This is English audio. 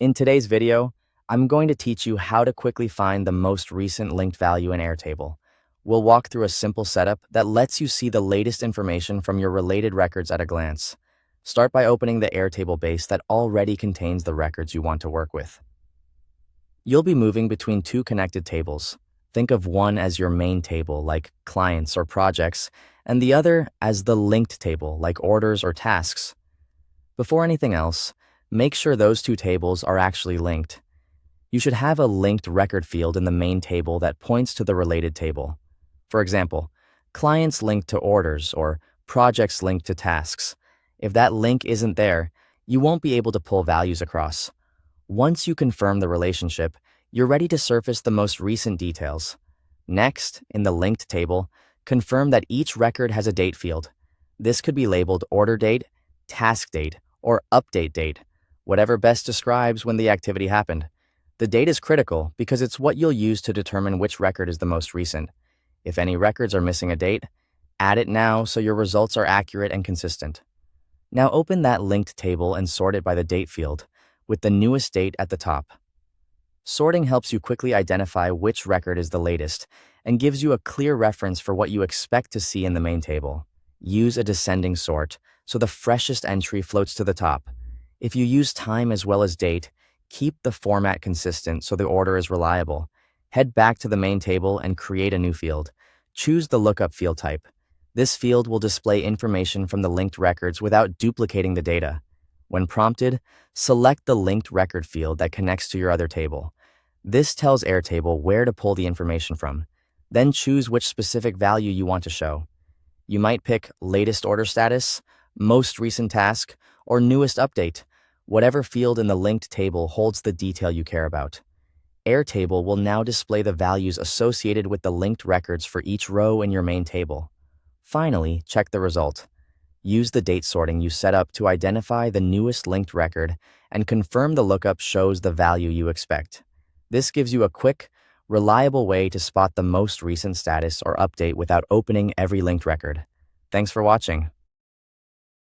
In today's video, I'm going to teach you how to quickly find the most recent linked value in Airtable. We'll walk through a simple setup that lets you see the latest information from your related records at a glance. Start by opening the Airtable base that already contains the records you want to work with. You'll be moving between two connected tables. Think of one as your main table, like clients or projects, and the other as the linked table, like orders or tasks. Before anything else, make sure those two tables are actually linked. You should have a linked record field in the main table that points to the related table. For example, clients linked to orders or projects linked to tasks. If that link isn't there, you won't be able to pull values across. Once you confirm the relationship, you're ready to surface the most recent details. Next, in the linked table, confirm that each record has a date field. This could be labeled order date, task date, or update date, whatever best describes when the activity happened. The date is critical because it's what you'll use to determine which record is the most recent. If any records are missing a date, add it now so your results are accurate and consistent. Now open that linked table and sort it by the date field, with the newest date at the top. Sorting helps you quickly identify which record is the latest and gives you a clear reference for what you expect to see in the main table. Use a descending sort so the freshest entry floats to the top. If you use time as well as date, keep the format consistent so the order is reliable. Head back to the main table and create a new field. Choose the lookup field type. This field will display information from the linked records without duplicating the data. When prompted, select the linked record field that connects to your other table. This tells Airtable where to pull the information from. Then choose which specific value you want to show. You might pick latest order status, most recent task, or newest update. Whatever field in the linked table holds the detail you care about. Airtable will now display the values associated with the linked records for each row in your main table. Finally, check the result. Use the date sorting you set up to identify the newest linked record and confirm the lookup shows the value you expect. This gives you a quick, reliable way to spot the most recent status or update without opening every linked record. Thanks for watching.